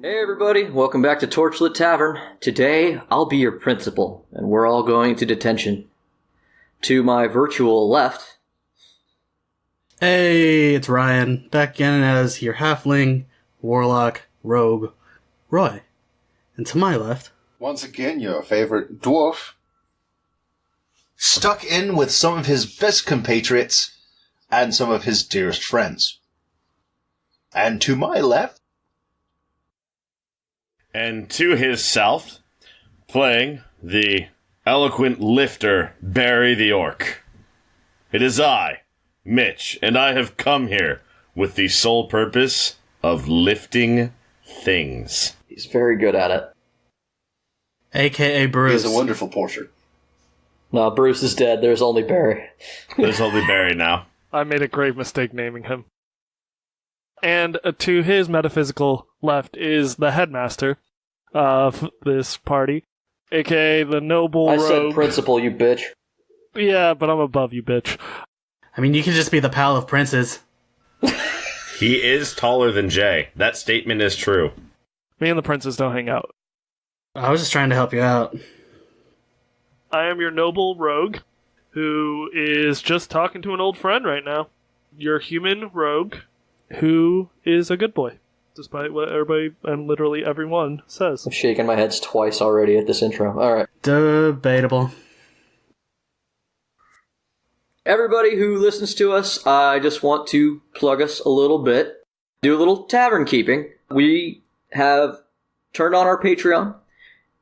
Hey everybody, welcome back to Torchlit Tavern. Today, I'll be your principal, and we're all going to detention. To my virtual left... Hey, it's Ryan, back again as your halfling, warlock, rogue, Roy. And to my left... Once again, your favorite dwarf. Stuck in with some of his best compatriots and some of his dearest friends. And to my left... And to his south, playing the eloquent lifter, Barry the Orc. It is I, Mitch, and I have come here with the sole purpose of lifting things. He's very good at it. A.K.A. Bruce. He's a wonderful portrait. No, Bruce is dead. There's only Barry. There's only Barry now. I made a grave mistake naming him. And to his metaphysical left is the headmaster of this party, aka the noble rogue. I said principal, you bitch. Yeah, but I'm above you, bitch. I mean, you can just be the pal of princes. He is taller than Jay. That statement is true. Me and the princes don't hang out. I was just trying to help you out. I am your noble rogue, who is just talking to an old friend right now. Your human rogue, who is a good boy, despite what everybody and literally everyone says. I've shaken my heads twice already at this intro. Alright. Debatable. Everybody who listens to us, I just want to plug us a little bit. Do a little tavern keeping. We have turned on our Patreon,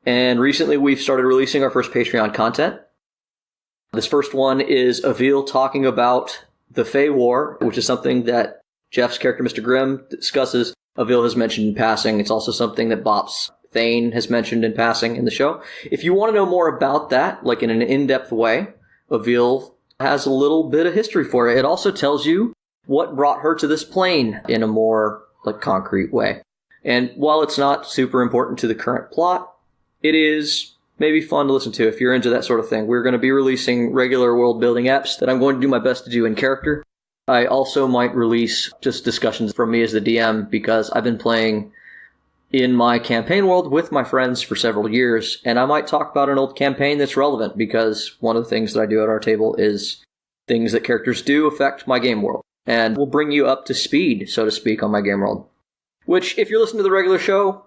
and recently we've started releasing our first Patreon content. This first one is Avil talking about the Fey War, which is something that Jeff's character, Mr. Grimm, discusses. Avil has mentioned in passing. It's also something that Bops Thane has mentioned in passing in the show. If you want to know more about that, like in an in-depth way, Avil has a little bit of history for it. It also tells you what brought her to this plane in a more concrete way. And while it's not super important to the current plot, it is maybe fun to listen to if you're into that sort of thing. We're going to be releasing regular world-building apps that I'm going to do my best to do in character. I also might release just discussions from me as the DM, because I've been playing in my campaign world with my friends for several years, and I might talk about an old campaign that's relevant, because one of the things that I do at our table is things that characters do affect my game world, and will bring you up to speed, so to speak, on my game world. Which, if you're listening to the regular show,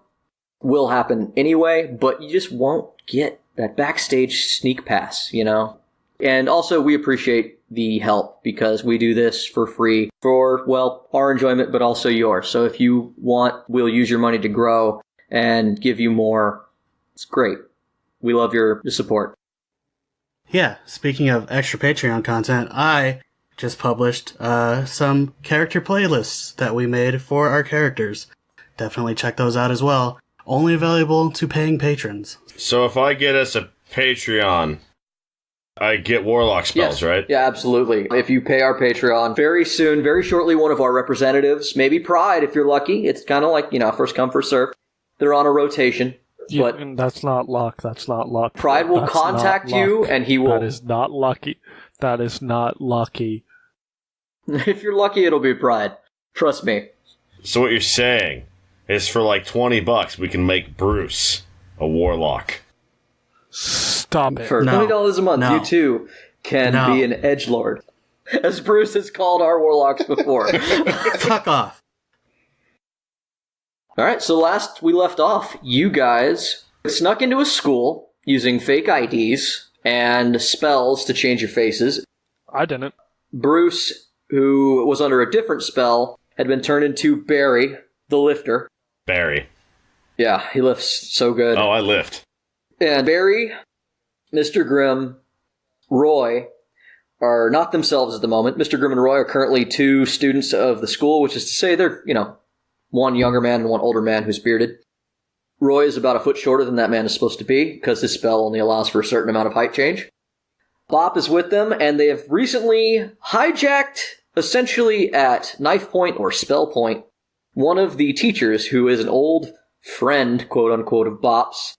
will happen anyway, but you just won't get that backstage sneak pass, you know? And also, we appreciate the help, because we do this for free for, well, our enjoyment, but also yours. So if you want, we'll use your money to grow and give you more. It's great. We love your support. Yeah, speaking of extra Patreon content, I just published some character playlists that we made for our characters. Definitely check those out as well. Only available to paying patrons. So if I get us a Patreon, I get warlock spells, yes. Right? Yeah, absolutely. If you pay our Patreon, very soon, very shortly, one of our representatives, maybe Pride if you're lucky. It's kind of like, first come, first serve. They're on a rotation. But that's not luck. That's not luck. Pride will contact you, and he will... That is not lucky. That is not lucky. If you're lucky, it'll be Pride. Trust me. So what you're saying is for $20, we can make Bruce a warlock. Stop it. For $20 a month, you too can be an edgelord. As Bruce has called our warlocks before. Fuck off. Alright, so last we left off, you guys snuck into a school using fake IDs and spells to change your faces. I didn't. Bruce, who was under a different spell, had been turned into Barry, the lifter. Barry. Yeah, he lifts so good. Oh, I lift. And Barry, Mr. Grimm, Roy are not themselves at the moment. Mr. Grimm and Roy are currently two students of the school, which is to say they're, one younger man and one older man who's bearded. Roy is about a foot shorter than that man is supposed to be, because his spell only allows for a certain amount of height change. Bop is with them, and they have recently hijacked, essentially at knife point or spell point, one of the teachers who is an old friend, quote-unquote, of Bop's.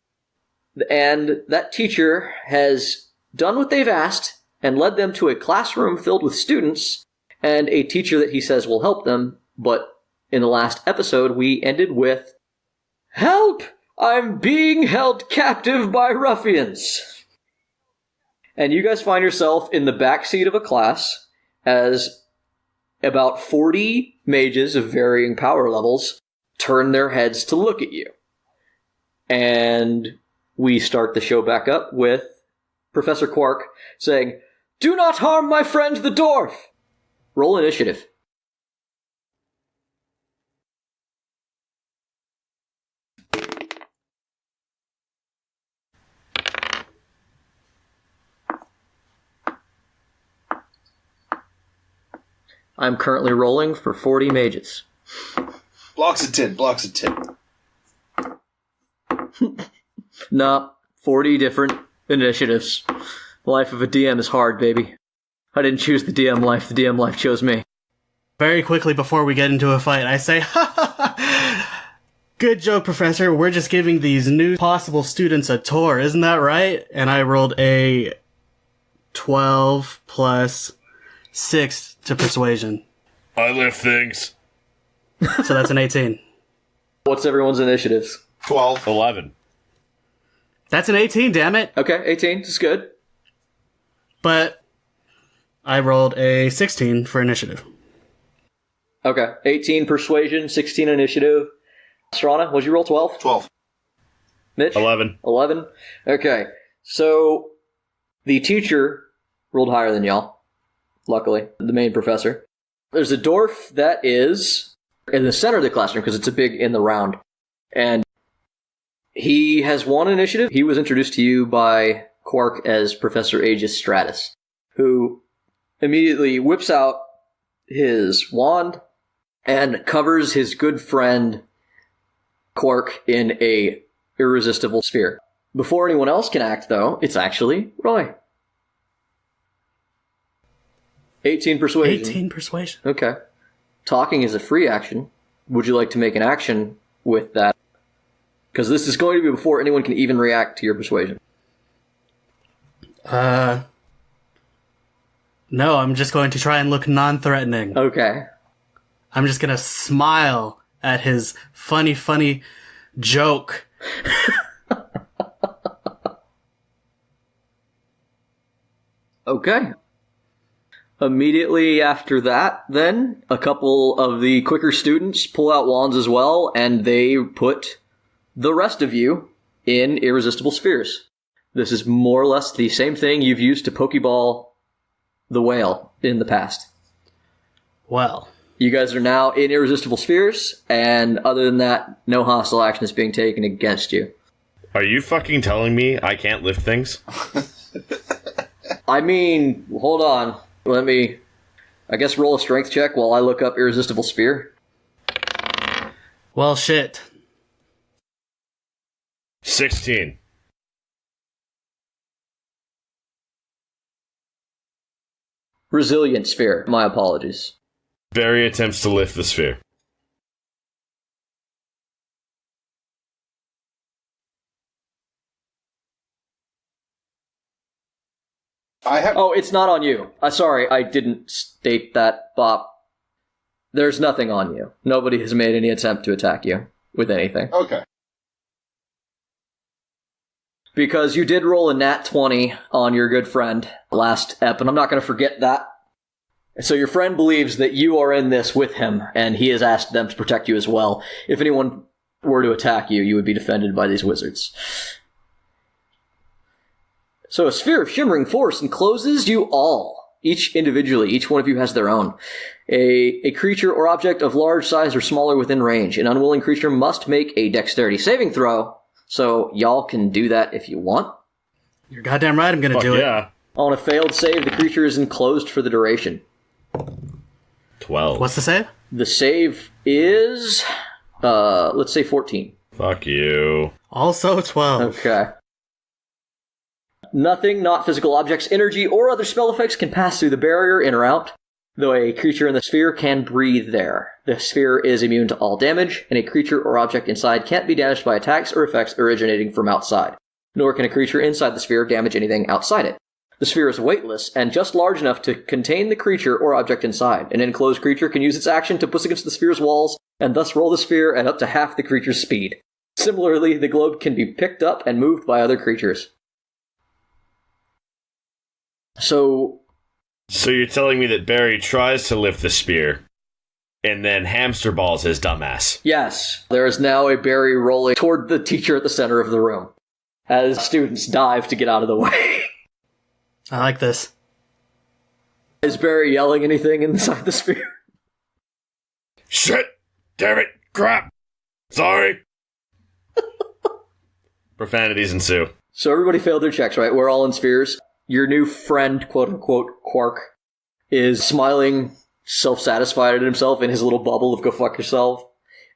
And that teacher has done what they've asked and led them to a classroom filled with students and a teacher that he says will help them. But in the last episode, we ended with "Help! I'm being held captive by ruffians." And you guys find yourself in the backseat of a class as about 40 mages of varying power levels turn their heads to look at you. And we start the show back up with Professor Quark saying, "Do not harm my friend the dwarf!" Roll initiative. I'm currently rolling for 40 mages. Blocks of tin. Nah, 40 different initiatives. The life of a DM is hard, baby. I didn't choose the DM life, the DM life chose me. Very quickly before we get into a fight, I say, "Ha ha ha! Good joke, Professor. We're just giving these new possible students a tour, isn't that right?" And I rolled a 12 plus 6 to persuasion. I lift things. So that's an 18. What's everyone's initiatives? 12. 11. That's an 18, damn it. Okay, 18, this is good. But I rolled a 16 for initiative. Okay, 18 persuasion, 16 initiative. Strana, what'd you roll, 12? 12. Mitch? 11. 11? Okay, so the teacher rolled higher than y'all, luckily, the main professor. There's a dwarf that is in the center of the classroom, because it's a big in the round. And he has one initiative. He was introduced to you by Quark as Professor Aegis Stratus, who immediately whips out his wand and covers his good friend Quark in a irresistible sphere. Before anyone else can act, though, it's actually Roy. 18 persuasion. 18 persuasion. Okay. Talking is a free action. Would you like to make an action with that? Because this is going to be before anyone can even react to your persuasion. No, I'm just going to try and look non-threatening. Okay. I'm just going to smile at his funny joke. Okay. Immediately after that, then, a couple of the quicker students pull out wands as well, and they put the rest of you in irresistible spheres. This is more or less the same thing you've used to Pokeball the whale in the past. Well, You guys are now in irresistible spheres, and other than that, no hostile action is being taken against you. Are you fucking telling me I can't lift things? I mean, hold on. Let me, I guess, roll a strength check while I look up irresistible sphere. well, shit. 16. Resilient sphere. My apologies. Barry attempts to lift the sphere. I have. Oh, it's not on you. Sorry, I didn't state that, Bop. There's nothing on you. Nobody has made any attempt to attack you with anything. Okay. Because you did roll a nat 20 on your good friend last ep, and I'm not going to forget that. So your friend believes that you are in this with him, and he has asked them to protect you as well. If anyone were to attack you, you would be defended by these wizards. So a sphere of shimmering force encloses you all, each individually. Each one of you has their own. A creature or object of large size or smaller within range. An unwilling creature must make a dexterity saving throw, so y'all can do that if you want. You're goddamn right I'm gonna Fuck do it. yeah. On a failed save, the creature is enclosed for the duration. 12. What's the save? The save is, let's say 14. Fuck you. Also 12. Okay. Nothing, not physical objects, energy, or other spell effects can pass through the barrier in or out, though a creature in the sphere can breathe there. The sphere is immune to all damage, and a creature or object inside can't be damaged by attacks or effects originating from outside, nor can a creature inside the sphere damage anything outside it. The sphere is weightless and just large enough to contain the creature or object inside. An enclosed creature can use its action to push against the sphere's walls and thus roll the sphere at up to half the creature's speed. Similarly, the globe can be picked up and moved by other creatures. So you're telling me that Barry tries to lift the spear, and then hamster balls his dumbass. yes, there is now a Barry rolling toward the teacher at the center of the room, as students dive to get out of the way. I like this. Is Barry yelling anything inside the sphere? Shit! Damn it! Crap! Sorry! Profanities ensue. So everybody failed their checks, right? We're all in spheres. Your new friend, quote-unquote, Quark, is smiling, self-satisfied at himself in his little bubble of go fuck yourself.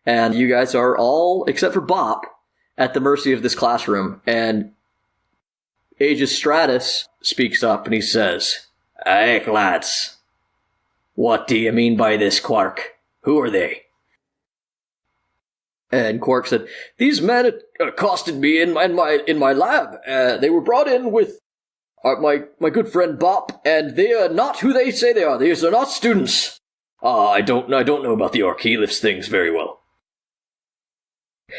And you guys are all, except for Bop, at the mercy of this classroom. And Aegis Stratus speaks up and he says, "Hey, lads. What do you mean by this, Quark? Who are they?" And Quark said, "These men accosted me in my lab. They were brought in with my good friend Bop, and they are not who they say they are. These are not students. I don't know about the orc. He lifts things very well."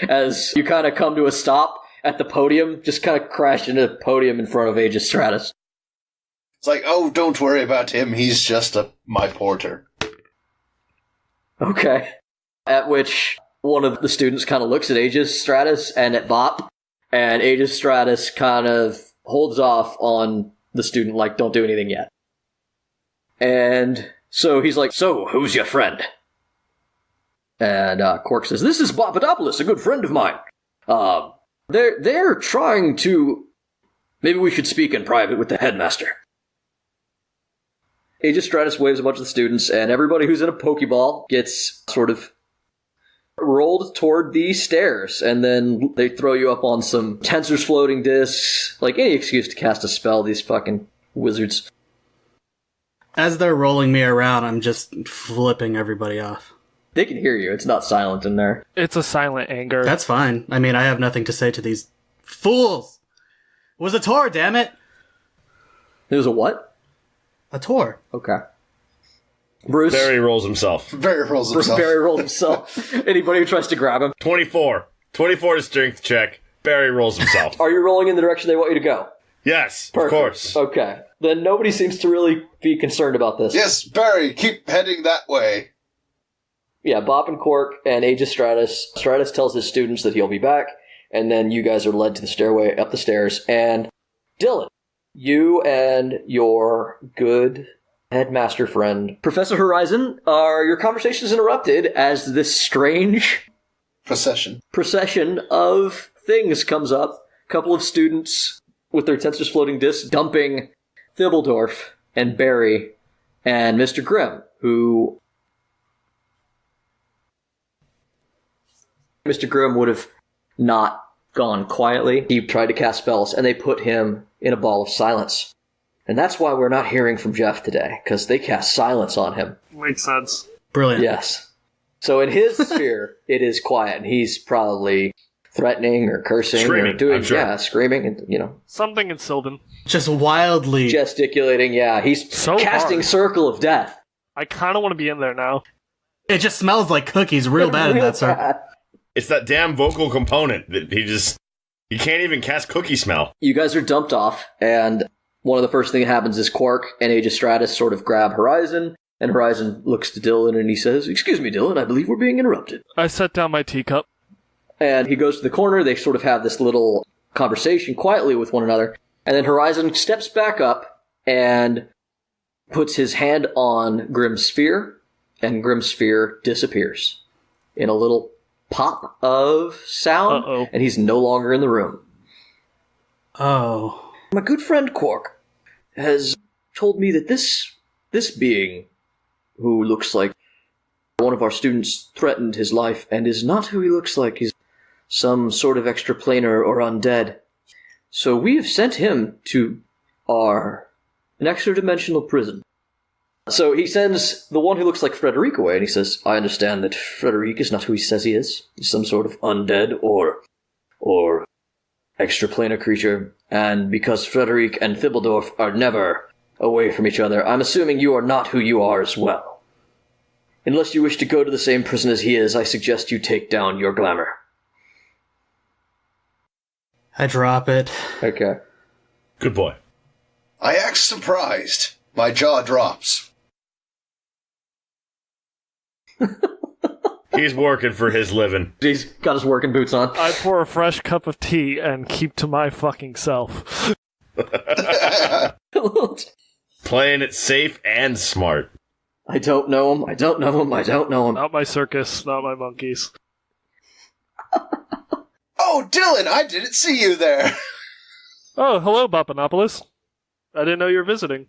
As you kind of come to a stop at the podium, just kind of crash into the podium in front of Aegis Stratus. It's like, oh, don't worry about him. He's just my porter. Okay. At which one of the students kind of looks at Aegis Stratus and at Bop, and Aegis Stratus kind of holds off on the student, like, don't do anything yet. And so he's like, "So, who's your friend?" And Quark says, "This is Bopadopoulos, a good friend of mine. They're trying to... Maybe we should speak in private with the headmaster." Aegis Stratus waves a bunch of the students, and everybody who's in a Pokeball gets sort of rolled toward the stairs, and then they throw you up on some tensors floating discs, like any excuse to cast a spell, these fucking wizards. As they're rolling me around, I'm just flipping everybody off. They can hear you, it's not silent in there. It's a silent anger. That's fine. I mean, I have nothing to say to these fools. It was a tour, damn it. It was a what? A tour. Okay. Bruce. Barry rolls himself. Barry rolls himself. Barry rolls himself. Anybody who tries to grab him. 24. 24 to strength check. Barry rolls himself. Are you rolling in the direction they want you to go? Yes, Perfect. of course. Okay. Then nobody seems to really be concerned about this. Yes, Barry, keep heading that way. Yeah, Bop and Quark and Aegis Stratus. Stratus tells his students that he'll be back, and then you guys are led to the stairway up the stairs. And Dylan, you and your good headmaster friend, Professor Horizon, your conversations interrupted as this strange procession of things comes up. A couple of students with their tensors floating discs dumping Thibbledorf and Barry and Mr. Grimm, who... Mr. Grimm would have not gone quietly. He tried to cast spells, and they put him in a ball of silence. And that's why we're not hearing from Jeff today, because they cast silence on him. Makes sense. Brilliant. Yes. So in his sphere, it is quiet, and he's probably threatening or cursing Screaming, or doing, I'm sure. screaming, and, Something in Sylvan. Just wildly. gesticulating. Yeah, he's So casting hard. Circle of Death. I kind of want to be in there now. It just smells like cookies real bad in Real that circle. bad. It's that damn vocal component that he can't even cast cookie smell. You guys are dumped off, and one of the first things that happens is Quark and Aegis Stratus sort of grab Horizon, and Horizon looks to Dylan and he says, "Excuse me, Dylan, I believe we're being interrupted." I set down my teacup. And he goes to the corner, they sort of have this little conversation quietly with one another, and then Horizon steps back up and puts his hand on Grimm's sphere, and Grimm's sphere disappears in a little pop of sound, Uh-oh. and he's no longer in the room. Oh. My good friend Quark has told me that this being, who looks like one of our students, threatened his life and is not who he looks like. He's some sort of extraplanar or undead. So we have sent him to an extra-dimensional prison. So he sends the one who looks like Frederic away, and he says, "I understand that Frederic is not who he says he is. He's some sort of undead or extraplanar creature, and because Frederic and Thibbledorf are never away from each other, I'm assuming you are not who you are as well. Unless you wish to go to the same prison as he is, I suggest you take down your glamour." I drop it. Okay. Good boy. I act surprised. My jaw drops. He's working for his living. He's got his working boots on. I pour a fresh cup of tea and keep to my fucking self. Playing it safe and smart. I don't know him. I don't know him. I don't know him. Not my circus, not my monkeys. Oh, Dylan, I didn't see you there. Oh, hello, Papanopoulos. I didn't know you were visiting.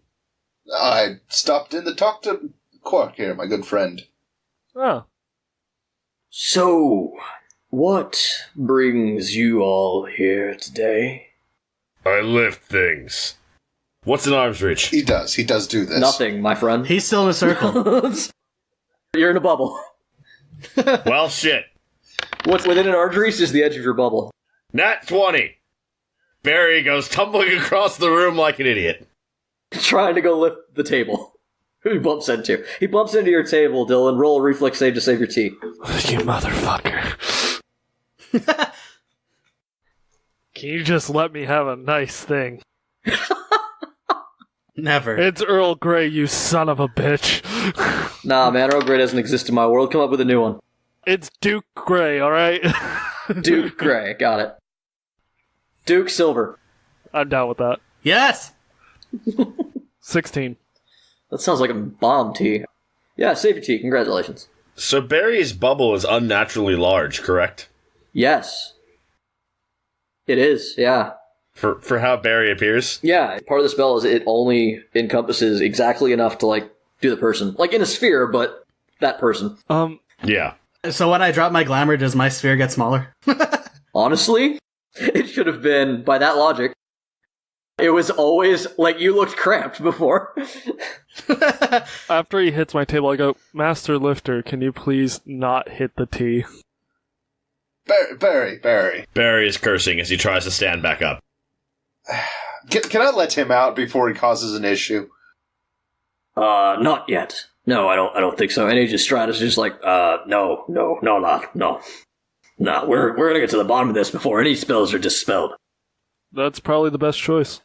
I stopped in to talk to Quark here, my good friend. Oh. So, what brings you all here today? I lift things. What's an arm's reach? He does do this. Nothing, my friend. He's still in a circle. You're in a bubble. Well, shit. What's within an artery is just the edge of your bubble. Nat 20. Barry goes tumbling across the room like an idiot. Trying to go lift the table. Who he bumps into? He bumps into your table, Dylan. Roll a reflex save to save your tea. You motherfucker. Can you just let me have a nice thing? Never. It's Earl Grey, you son of a bitch. Nah, man, Earl Grey doesn't exist in my world. Come up with a new one. It's Duke Grey, alright? Duke Grey, got it. Duke Silver. I'm down with that. Yes! 16. That sounds like a bomb tea. Yeah, save your tea. Congratulations. So Barry's bubble is unnaturally large, correct? Yes. It is, yeah. For how Barry appears? Yeah, part of the spell is it only encompasses exactly enough to, like, do the person. Like, in a sphere, but that person. Yeah. So when I drop my glamour, does my sphere get smaller? Honestly, it should have been, by that logic, it was always, like, you looked cramped before. After he hits my table, I go, Master Lifter, can you please not hit the tea? Barry. Barry is cursing as he tries to stand back up. Can I let him out before he causes an issue? Not yet. No, I don't think so. And Aegis Stratus is just like, no, not, no. No, we're gonna get to the bottom of this before any spells are dispelled. That's probably the best choice.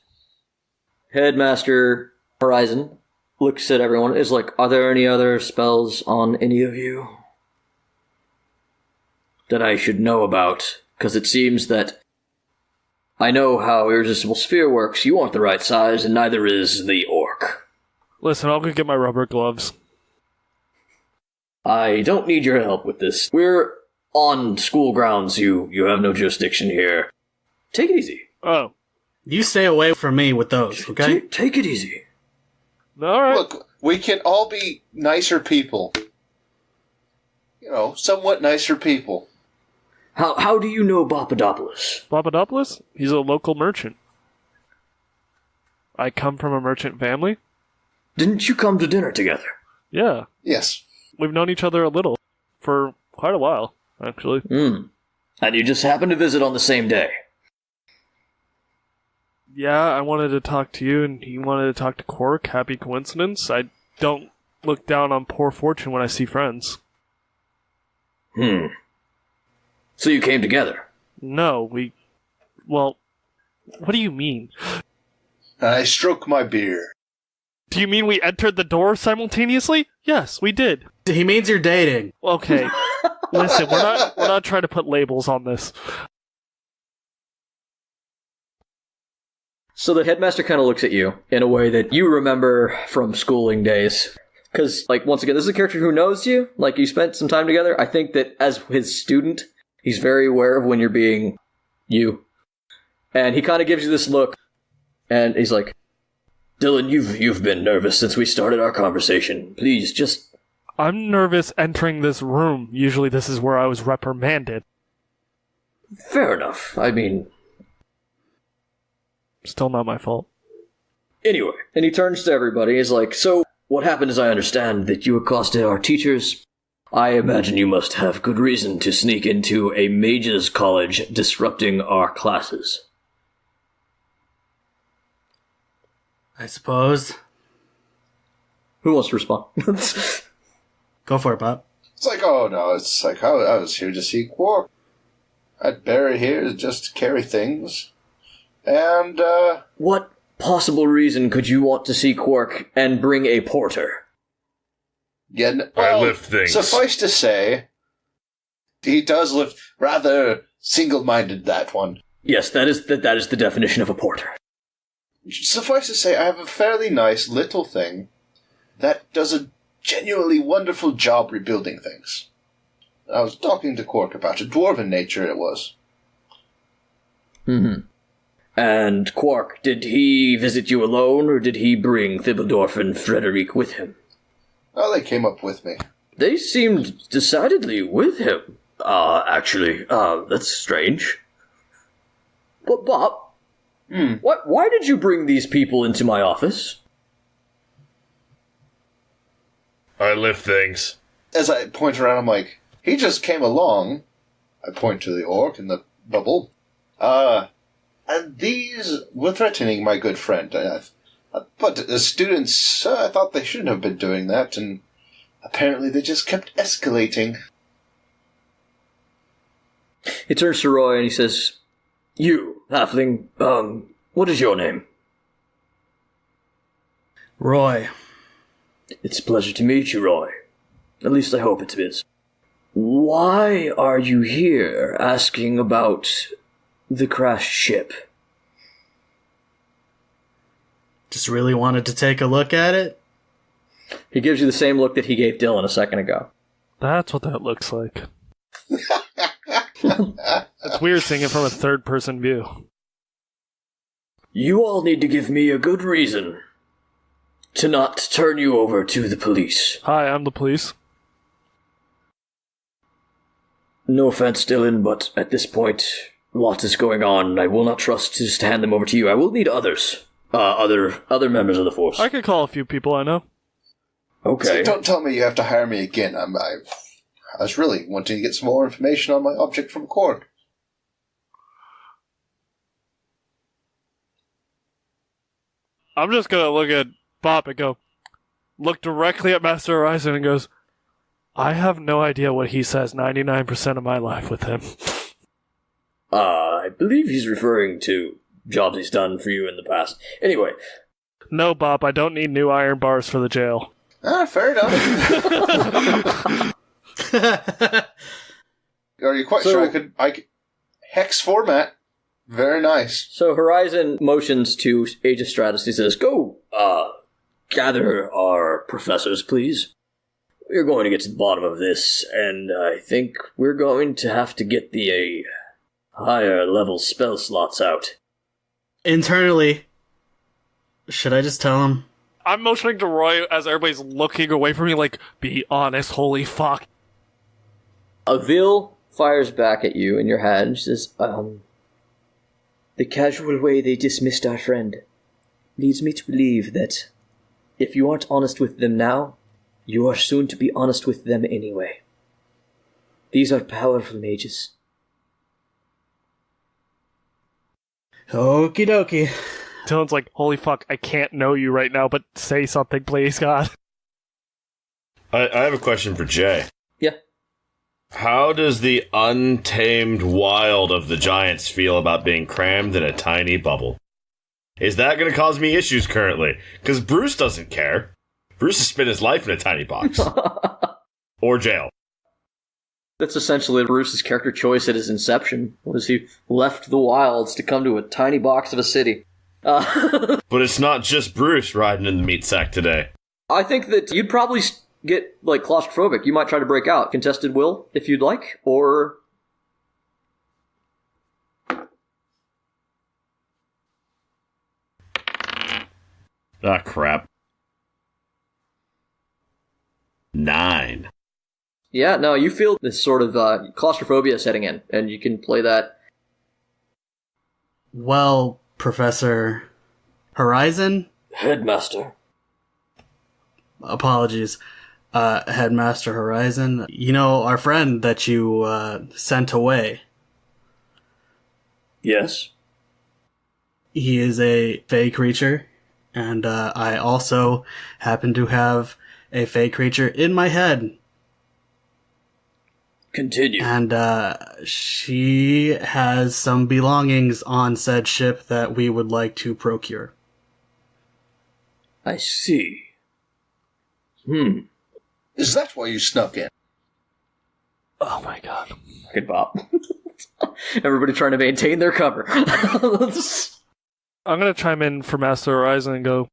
Headmaster Horizon looks at everyone, is like, are there any other spells on any of you that I should know about? Because it seems that I know how Irresistible Sphere works. You aren't the right size, and neither is the orc. Listen, I'll go get my rubber gloves. I don't need your help with this. We're on school grounds. You have no jurisdiction here. Take it easy. Oh. You stay away from me with those, okay? Take it easy. Alright. Look, we can all be nicer people. You know, somewhat nicer people. How do you know Papadopoulos? Papadopoulos? He's a local merchant. I come from a merchant family? Didn't you come to dinner together? Yeah. Yes. We've known each other a little. For quite a while, actually. And you just happened to visit on the same day? Yeah, I wanted to talk to you, and he wanted to talk to Quark. Happy coincidence. I don't look down on poor fortune when I see friends. So you came together? No, well, what do you mean? I stroke my beard. Do you mean we entered the door simultaneously? Yes, we did. He means you're dating. Okay. Listen, we're not trying to put labels on this. So the headmaster kind of looks at you in a way that you remember from schooling days. Because, like, once again, this is a character who knows you. Like, you spent some time together. I think that as his student, he's very aware of when you're being you. And he kind of gives you this look. And he's like, Dylan, you've been nervous since we started our conversation. Please, just... I'm nervous entering this room. Usually this is where I was reprimanded. Fair enough. I mean... Still not my fault. Anyway, and he turns to everybody. He's like, so, what happened is I understand that you accosted our teachers. I imagine you must have good reason to sneak into a mages college disrupting our classes. I suppose. Who wants to respond? Go for it, Pop. It's like, oh no, it's like, I was here to see Quark. I'd Barry here to just carry things. And, What possible reason could you want to see Quark and bring a porter? I lift things. Suffice to say, he does lift rather single-minded, that one. Yes, that is the definition of a porter. Suffice to say, I have a fairly nice little thing that does a genuinely wonderful job rebuilding things. I was talking to Quark about it. Dwarven nature it was. Mm-hmm. And Quark, did he visit you alone, or did he bring Thibbledorf and Frederick with him? Oh, they came up with me. They seemed decidedly with him. Actually, that's strange. But, Bob, why did you bring these people into my office? I lift things. As I point around, I'm like, he just came along. I point to the orc in the bubble. And these were threatening my good friend. But the students, I thought they shouldn't have been doing that, and apparently they just kept escalating. He turns to Roy and he says, "You, halfling, what is your name?" Roy. "It's a pleasure to meet you, Roy. At least I hope it is. Why are you here asking about the crashed ship?" Just really wanted to take a look at it. He gives you the same look that he gave Dylan a second ago. That's what that looks like. It's weird seeing it from a third-person view. "You all need to give me a good reason to not turn you over to the police." Hi, I'm the police. "No offense, Dylan, but at this point, lots is going on. I will not trust to just hand them over to you. I will need others. Other members of the force." I could call a few people I know. Okay. So don't tell me you have to hire me again. I was really wanting to get some more information on my object from Quark. I'm just gonna look at Bob and look directly at Master Horizon and goes, I have no idea what he says 99% of my life with him. I believe he's referring to jobs he's done for you in the past. Anyway. No, Bob, I don't need new iron bars for the jail. Fair enough. Are you quite sure I could... Hex format. Very nice. So Horizon motions to Age of Stratus. He says, "Go, gather our professors, please. We're going to get to the bottom of this, and I think we're going to have to get the higher level spell slots out." Internally, should I just tell him? I'm motioning to Roy as everybody's looking away from me like, be honest, holy fuck. Avil fires back at you in your head and says, "The casual way they dismissed our friend leads me to believe that if you aren't honest with them now, you are soon to be honest with them anyway. These are powerful mages." Okie dokie. Dylan's like, holy fuck, I can't know you right now, but say something, please, God. I have a question for Jay. Yeah. How does the untamed wild of the giants feel about being crammed in a tiny bubble? Is that going to cause me issues currently? Because Bruce doesn't care. Bruce has spent his life in a tiny box. Or jail. That's essentially Bruce's character choice at his inception, was he left the wilds to come to a tiny box of a city. But it's not just Bruce riding in the meat sack today. I think that you'd probably get, like, claustrophobic. You might try to break out. Contested will, if you'd like, or... Ah, crap. 9. Yeah, no, you feel this sort of claustrophobia setting in, and you can play that. Well, Professor Horizon? Headmaster. Apologies. Headmaster Horizon. You know, our friend that you sent away. Yes. He is a fey creature, and I also happen to have a fey creature in my head. Continue. And she has some belongings on said ship that we would like to procure. I see. Is that why you snuck in? Oh my god. Good Bob. Everybody trying to maintain their cover. I'm gonna chime in for Master Horizon and go,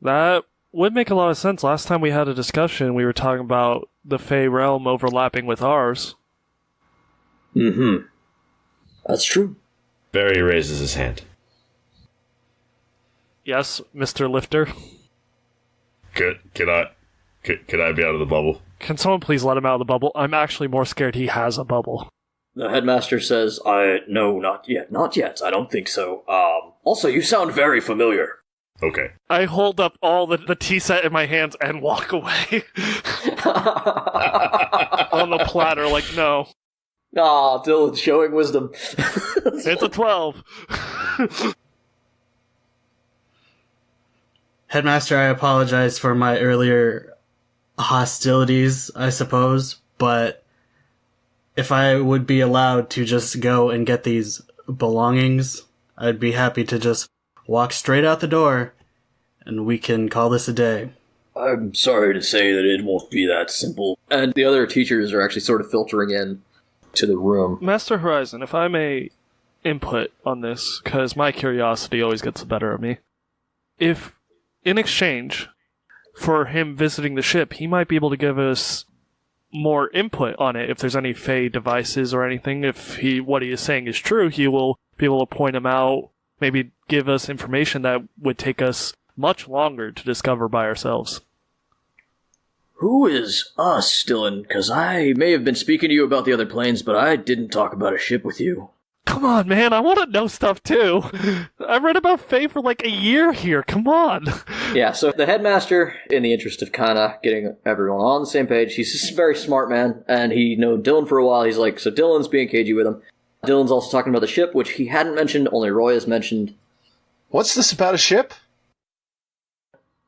that would make a lot of sense. Last time we had a discussion, we were talking about the Fey realm overlapping with ours. That's true. Barry raises his hand. Yes, Mr. Lifter. Can I be out of the bubble? Can someone please let him out of the bubble? I'm actually more scared he has a bubble. The headmaster says, no, not yet. Not yet. I don't think so. Also, you sound very familiar. Okay. I hold up all the tea set in my hands and walk away. On the platter, like, no. Ah, Dylan showing wisdom. It's a 12. Headmaster, I apologize for my earlier hostilities, I suppose, but if I would be allowed to just go and get these belongings, I'd be happy to just walk straight out the door, and we can call this a day. I'm sorry to say that it won't be that simple. And the other teachers are actually sort of filtering in to the room. Master Horizon, if I may input on this, because my curiosity always gets the better of me. If, in exchange for him visiting the ship, he might be able to give us more input on it. If there's any Fey devices or anything, if what he is saying is true, he will be able to point them out, maybe give us information that would take us much longer to discover by ourselves. Who is us, Dylan? Because I may have been speaking to you about the other planes, but I didn't talk about a ship with you. Come on, man, I want to know stuff too. I read about Faye for like a year here, come on. Yeah, so the headmaster, in the interest of kind of getting everyone on the same page, he's just a very smart man, and he known Dylan for a while. He's like, so Dylan's being cagey with him. Dylan's also talking about the ship, which he hadn't mentioned, only Roy has mentioned. What's this about a ship?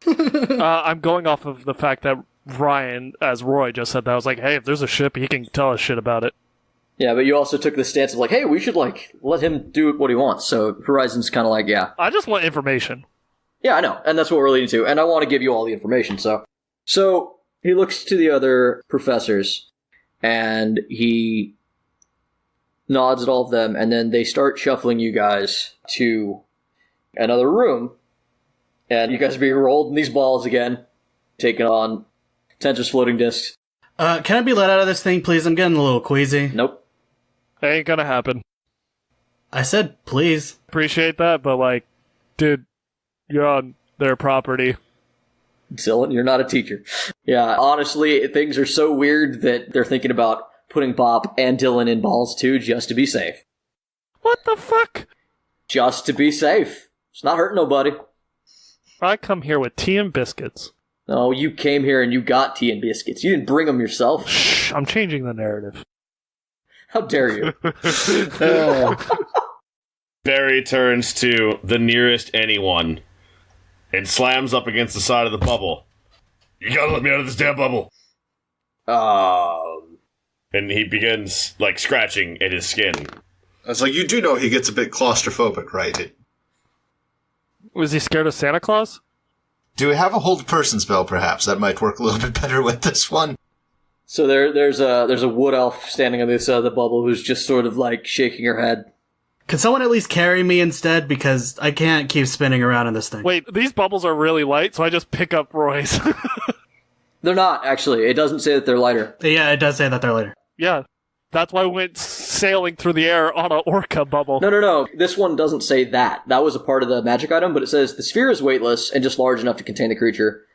I'm going off of the fact that Ryan, as Roy just said that, I was like, hey, if there's a ship, he can tell us shit about it. Yeah, but you also took the stance of like, hey, we should like let him do what he wants. So Horizon's kind of like, yeah. I just want information. Yeah, I know, and that's what we're leading to, and I want to give you all the information, So he looks to the other professors, and he nods at all of them, and then they start shuffling you guys to another room, and you guys are being rolled in these balls again, taking on Tensor's floating discs. Can I be let out of this thing, please? I'm getting a little queasy. Nope. Ain't gonna happen. I said please. Appreciate that, but like, dude, you're on their property. Dylan, you're not a teacher. Yeah, honestly, things are so weird that they're thinking about putting Bob and Dylan in balls too, just to be safe. What the fuck? Just to be safe. It's not hurting nobody. I come here with tea and biscuits. No, you came here and you got tea and biscuits. You didn't bring them yourself. Shh, I'm changing the narrative. How dare you? Barry turns to the nearest anyone and slams up against the side of the bubble. You gotta let me out of this damn bubble. And he begins, like, scratching at his skin. I was like, you do know he gets a bit claustrophobic, right? Was he scared of Santa Claus? Do we have a hold person spell, perhaps? That might work a little bit better with this one. So there's a wood elf standing on the other side of the bubble who's just sort of like shaking her head. Can someone at least carry me instead? Because I can't keep spinning around in this thing. Wait, these bubbles are really light, so I just pick up Roy's. They're not, actually. It doesn't say that they're lighter. Yeah, it does say that they're lighter. Yeah, that's why we went sailing through the air on an orca bubble. No. This one doesn't say that. That was a part of the magic item, but it says the sphere is weightless and just large enough to contain the creature.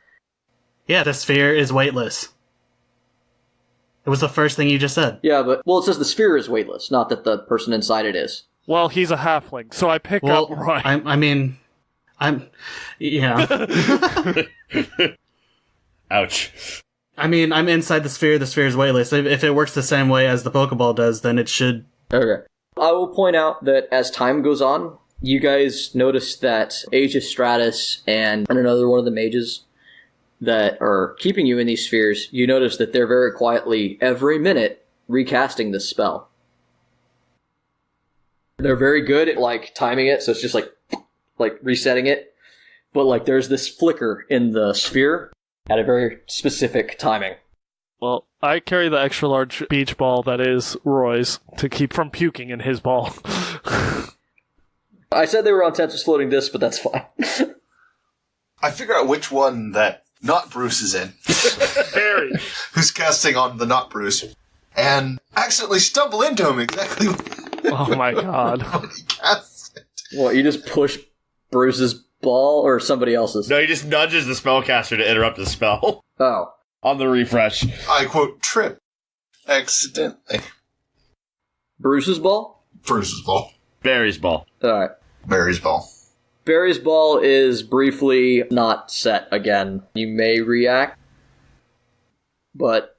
Yeah, the sphere is weightless. It was the first thing you just said. Yeah, but, well, it says the sphere is weightless, not that the person inside it is. Well, he's a halfling, so I pick up Roy. Yeah. Ouch. I mean, I'm inside the sphere is weightless. If it works the same way as the Pokeball does, then it should... Okay. I will point out that as time goes on, you guys notice that Aegis Stratus and another one of the mages that are keeping you in these spheres, you notice that they're very quietly, every minute, recasting this spell. They're very good at, like, timing it, so it's just, like resetting it. But, like, there's this flicker in the sphere at a very specific timing. Well, I carry the extra large beach ball that is Roy's to keep from puking in his ball. I said they were on Tetris floating discs, but that's fine. I figure out which one that not Bruce is in. Barry. Who's casting on the not Bruce. And accidentally stumble into him exactly Oh my god. when he casts it. What, you just push Bruce's ball or somebody else's? No, he just nudges the spellcaster to interrupt the spell. Oh. On the refresh. I quote, trip. Accidentally. Bruce's ball? Bruce's ball. Barry's ball. Alright. Barry's ball. Barry's ball is briefly not set again. You may react, but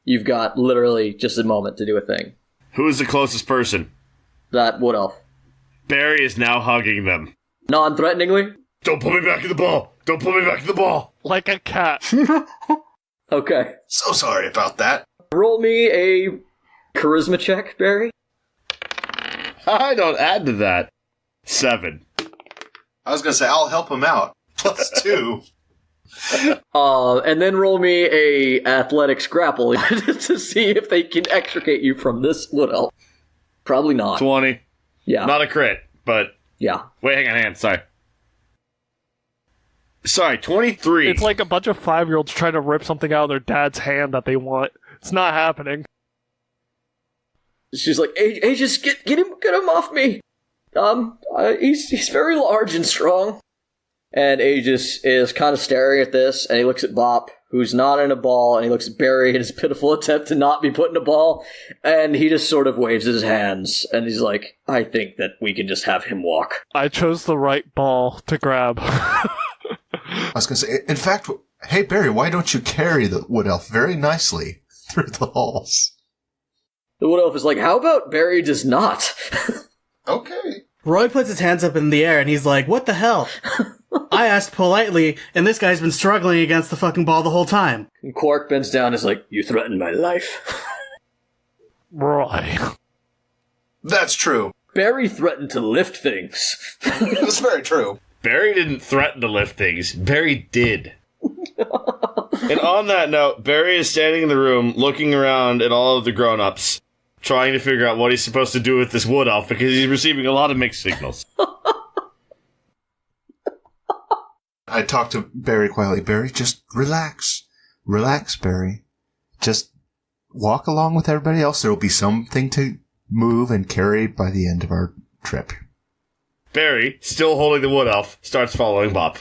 you've got literally just a moment to do a thing. Who is the closest person? That wood elf. Barry is now hugging them. Non-threateningly? Don't put me back in the ball! Don't put me back in the ball! Like a cat. Okay. So sorry about that. Roll me a charisma check, Barry. I don't add to that. 7. I was going to say, I'll help him out. +2. And then roll me a athletics grapple to see if they can extricate you from this wood elf. Probably not. 20. Yeah. Not a crit, but... Yeah. Wait, hang on, sorry. Sorry, 23. It's like a bunch of 5-year-olds trying to rip something out of their dad's hand that they want. It's not happening. She's like, hey, just get him off me. He's very large and strong. And Aegis is kind of staring at this, and he looks at Bop, who's not in a ball, and he looks at Barry in his pitiful attempt to not be put in a ball, and he just sort of waves his hands, and he's like, I think that we can just have him walk. I chose the right ball to grab. I was going to say, in fact, hey, Barry, why don't you carry the wood elf very nicely through the halls? The wood elf is like, how about Barry does not? Okay. Roy puts his hands up in the air and he's like, what the hell? I asked politely, and this guy's been struggling against the fucking ball the whole time. And Quark bends down and is like, you threatened my life. Roy. That's true. Barry threatened to lift things. That's very true. Barry didn't threaten to lift things. Barry did. And on that note, Barry is standing in the room, looking around at all of the grown-ups, trying to figure out what he's supposed to do with this wood elf, because he's receiving a lot of mixed signals. I talked to Barry quietly. Barry, just relax. Relax, Barry. Just walk along with everybody else. There will be something to move and carry by the end of our trip. Barry, still holding the wood elf, starts following Bop.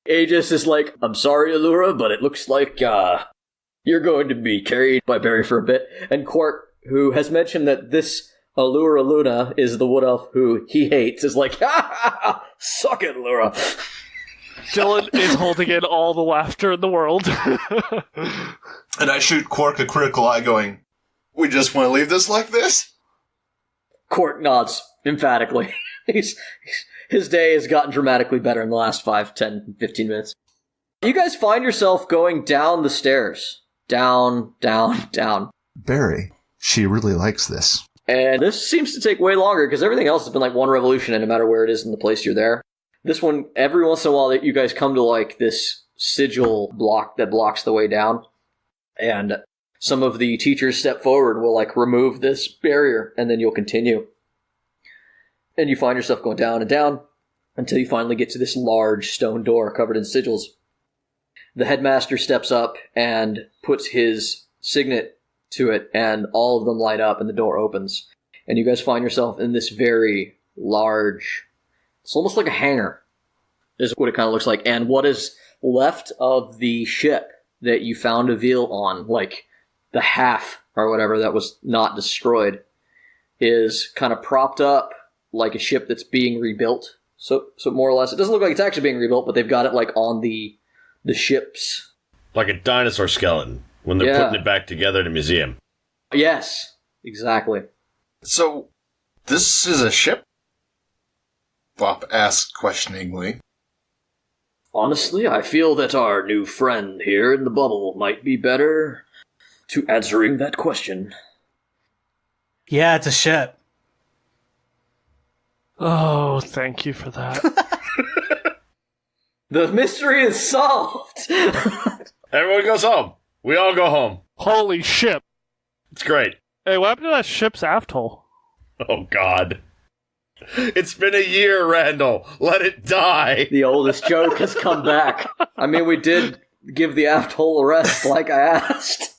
Aegis is like, I'm sorry, Allura, but it looks like, you're going to be carried by Barry for a bit. And Quark, who has mentioned that this Allura Luna is the wood elf who he hates, is like, ha ha ha, suck it, Allura. Dylan is holding in all the laughter in the world. And I shoot Quark a critical eye going, we just want to leave this like this? Quark nods emphatically. His day has gotten dramatically better in the last 5, 10, 15 minutes. You guys find yourself going down the stairs. Down, down, down. Barry, she really likes this. And this seems to take way longer, because everything else has been like one revolution, and no matter where it is in the place you're there. This one, every once in a while, you guys come to like this sigil block that blocks the way down. And some of the teachers step forward and will like remove this barrier, and then you'll continue. And you find yourself going down and down until you finally get to this large stone door covered in sigils. The headmaster steps up and puts his signet to it, and all of them light up and the door opens. And you guys find yourself in this very large, it's almost like a hangar, is what it kind of looks like. And what is left of the ship that you found a veil on, like the half or whatever that was not destroyed, is kind of propped up like a ship that's being rebuilt. So more or less, it doesn't look like it's actually being rebuilt, but they've got it like on the ships. Like a dinosaur skeleton, when they're putting it back together in a museum. Yes, exactly. So, this is a ship? Bop asked questioningly. Honestly, I feel that our new friend here in the bubble might be better to answering that question. Yeah, it's a ship. Oh, thank you for that. The mystery is solved! Everyone goes home. We all go home. Holy shit. It's great. Hey, what happened to that ship's aft hole? Oh, God. It's been a year, Randall. Let it die. The oldest joke has come back. I mean, we did give the aft hole a rest like I asked.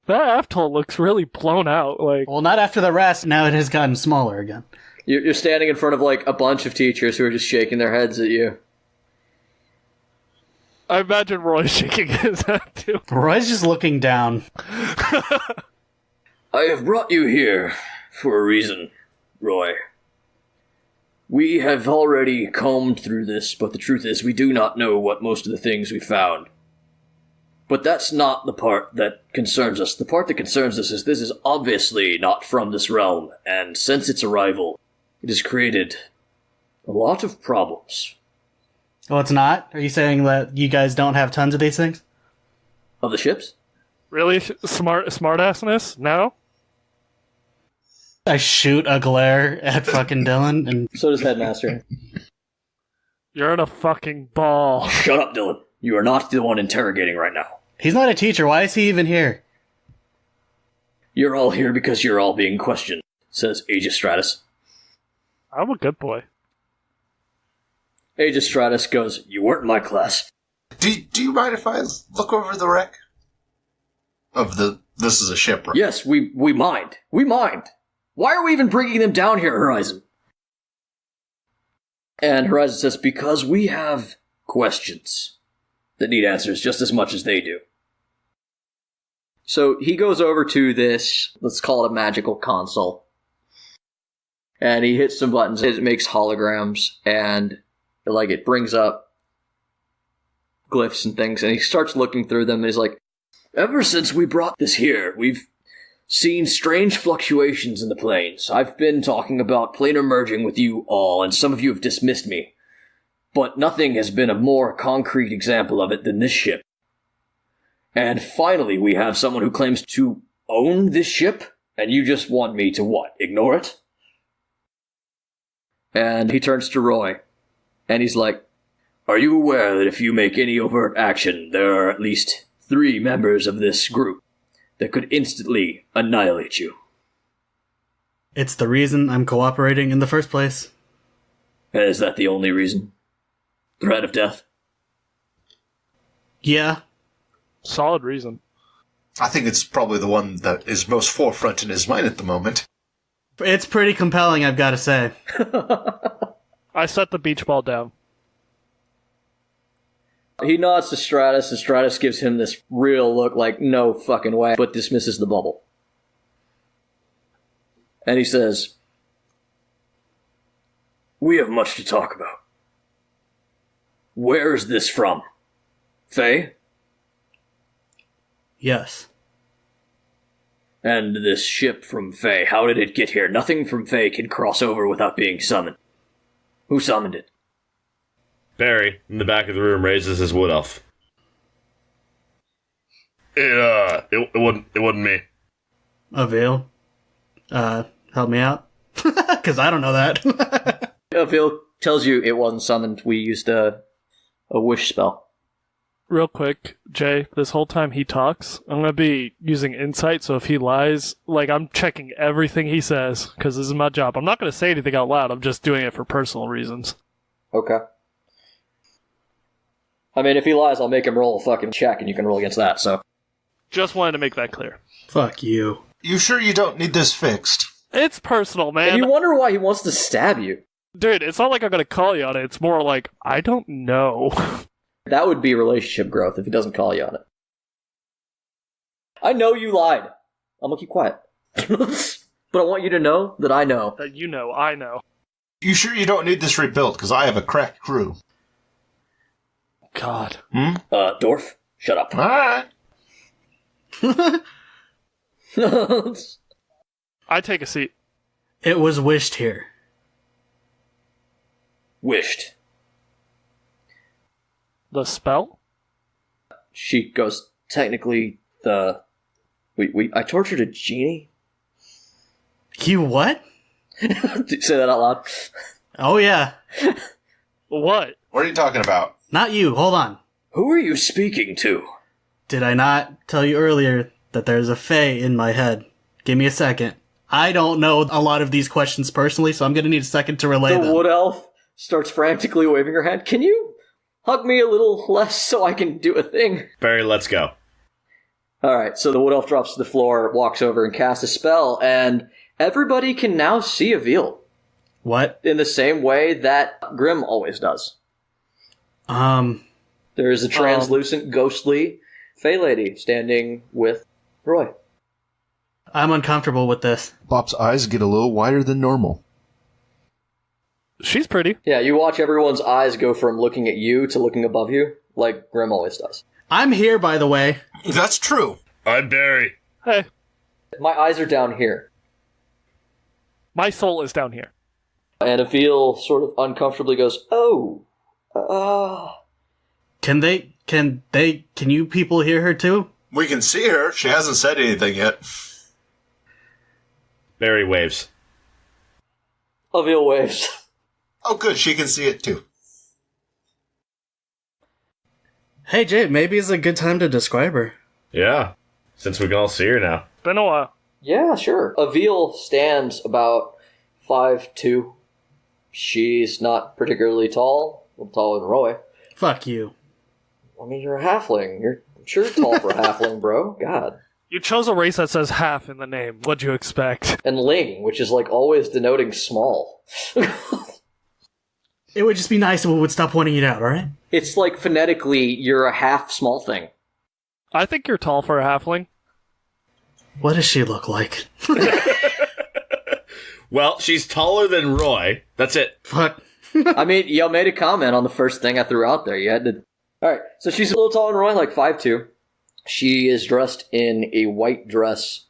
That aft hole looks really blown out. Like, Well, not after the rest. Now it has gotten smaller again. You're standing in front of, like, a bunch of teachers who are just shaking their heads at you. I imagine Roy shaking his head too. Roy's just looking down. I have brought you here for a reason, Roy. We have already combed through this, but the truth is we do not know what most of the things we found. But that's not the part that concerns us. The part that concerns us is this is obviously not from this realm, and since its arrival, it has created a lot of problems. Oh, it's not? Are you saying that you guys don't have tons of these things? Of the ships? Really? Smartassness? No? I shoot a glare at fucking Dylan, and So does Headmaster. You're in a fucking ball. Shut up, Dylan. You are not the one interrogating right now. he's not a teacher. Why is he even here? You're all here because you're all being questioned, says Aegis Stratus. I'm a good boy. Aegis Stratus goes, you weren't in my class. Do you mind if I look over the wreck? This is a shipwreck. Yes, we mind. We mind. Why are we even bringing them down here, Horizon? And Horizon says, because we have questions that need answers just as much as they do. So he goes over to this, let's call it a magical console. And he hits some buttons. It makes holograms, and like it brings up glyphs and things. And he starts looking through them, and he's like, ever since we brought this here, we've seen strange fluctuations in the planes. I've been talking about planar merging with you all, and some of you have dismissed me. But nothing has been a more concrete example of it than this ship. And finally, we have someone who claims to own this ship, and you just want me to what? Ignore it? And he turns to Roy, and he's like, are you aware that if you make any overt action, there are at least 3 members of this group that could instantly annihilate you? It's the reason I'm cooperating in the first place. And is that the only reason? Threat of death? Yeah. Solid reason. I think it's probably the one that is most forefront in his mind at the moment. It's pretty compelling, I've got to say. I set the beach ball down. He nods to Stratus, and Stratus gives him this real look like, no fucking way, but dismisses the bubble. And he says, we have much to talk about. Where is this from? Faye? Yes. And this ship from Faye, how did it get here? Nothing from Faye can cross over without being summoned. Who summoned it? Barry, in the back of the room, raises his wood elf. It wasn't me. Avil. Help me out. Because I don't know that. Avil tells you it wasn't summoned. We used a wish spell. Real quick, Jay, this whole time he talks, I'm going to be using insight, so if he lies, like, I'm checking everything he says, because this is my job. I'm not going to say anything out loud, I'm just doing it for personal reasons. Okay. I mean, if he lies, I'll make him roll a fucking check, and you can roll against that, so. Just wanted to make that clear. Fuck you. You sure you don't need this fixed? It's personal, man. And you wonder why he wants to stab you. Dude, it's not like I'm going to call you on it. It's more like, I don't know. That would be relationship growth if he doesn't call you on it. I know you lied. I'm gonna keep quiet. But I want you to know that I know. That you know, I know. You sure you don't need this rebuilt? Because I have a cracked crew. God. Dorf, shut up. Alright. I take a seat. It was wished here. Wished. The spell? She goes, technically, I tortured a genie? You what? Say that out loud. Oh, yeah. What? What are you talking about? Not you. Hold on. Who are you speaking to? Did I not tell you earlier that there's a fae in my head? Give me a second. I don't know a lot of these questions personally, so I'm going to need a second to relay them. The wood elf starts frantically waving her hand. Can you hug me a little less so I can do a thing? Barry, let's go. Alright, so the wood elf drops to the floor, walks over and casts a spell, and everybody can now see Avil. What? In the same way that Grim always does. There is a translucent, ghostly Fey lady standing with Roy. I'm uncomfortable with this. Bop's eyes get a little wider than normal. She's pretty. Yeah, you watch everyone's eyes go from looking at you to looking above you, like Grim always does. I'm here, by the way. That's true. I'm Barry. Hey, My eyes are down here. my soul is down here. And Avil sort of uncomfortably goes, oh, Can you people hear her too? We can see her. She hasn't said anything yet. Barry waves. Avil waves. Oh, good. She can see it too. Hey, Jay, maybe it's a good time to describe her. Yeah, since we can all see her now. Been a while. Yeah, sure. Avil stands about 5'2". She's not particularly tall. Well, taller than Roy. Fuck you. I mean, you're a halfling. You're sure tall for a halfling, bro. God. You chose a race that says half in the name. What'd you expect? And ling, which is like always denoting small. It would just be nice if we would stop pointing it out, alright? It's like phonetically, you're a half small thing. I think you're tall for a halfling. What does she look like? Well, she's taller than Roy. That's it. Fuck. I mean, y'all made a comment on the first thing I threw out there. You had to... Alright, so she's a little taller than Roy, like 5'2". She is dressed in a white dress,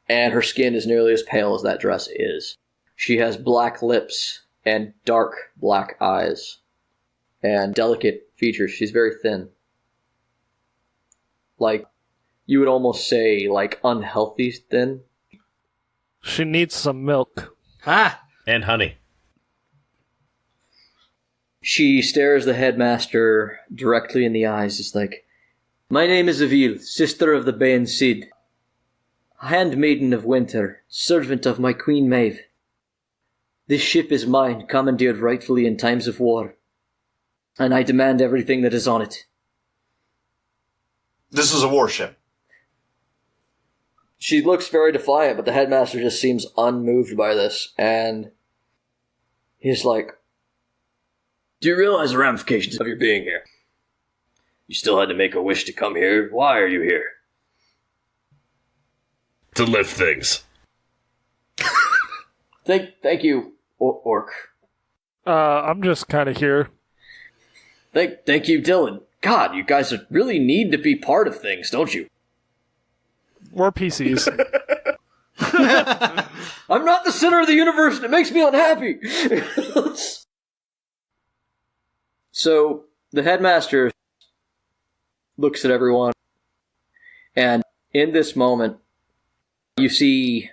and her skin is nearly as pale as that dress is. She has black lips and dark black eyes and delicate features. She's very thin. Like, you would almost say, like, unhealthy thin. She needs some milk. Ah! And honey. She stares the headmaster directly in the eyes. It's like, my name is Avil, sister of the Baen Cid, handmaiden of winter, servant of my Queen Maeve. This ship is mine, commandeered rightfully in times of war, and I demand everything that is on it. This is a warship. She looks very defiant, but the headmaster just seems unmoved by this, and he's like, do you realize the ramifications of your being here? You still had to make a wish to come here. Why are you here? To lift things. Thank you, Orc. I'm just kind of here. Thank you, Dylan. God, you guys really need to be part of things, don't you? We're PCs. I'm not the center of the universe, and it makes me unhappy. So, the headmaster looks at everyone, and in this moment, you see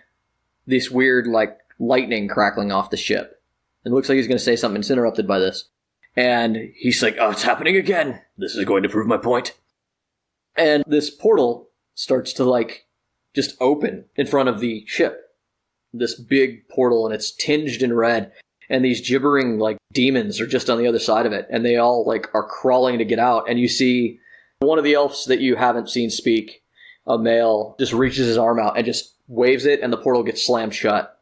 this weird, like, lightning crackling off the ship. It looks like he's going to say something. It's interrupted by this. And he's like, oh, it's happening again. This is going to prove my point. And this portal starts to, like, just open in front of the ship. This big portal, and it's tinged in red. And these gibbering, like, demons are just on the other side of it. And they all, like, are crawling to get out. And you see one of the elves that you haven't seen speak, a male, just reaches his arm out and just waves it, and the portal gets slammed shut.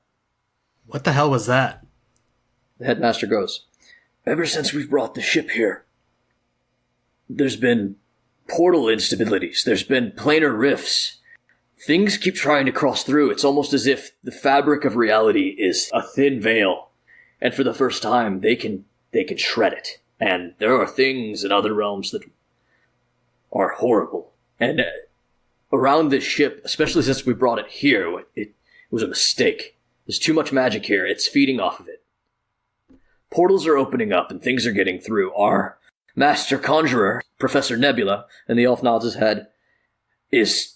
What the hell was that? The headmaster goes, ever since we've brought the ship here, there's been portal instabilities. There's been planar rifts. Things keep trying to cross through. It's almost as if the fabric of reality is a thin veil. And for the first time, they can shred it. And there are things in other realms that are horrible. And around this ship, especially since we brought it here, it was a mistake. There's too much magic here. It's feeding off of it. Portals are opening up and things are getting through. Our Master Conjurer, Professor Nebula, and the elf nods his head, is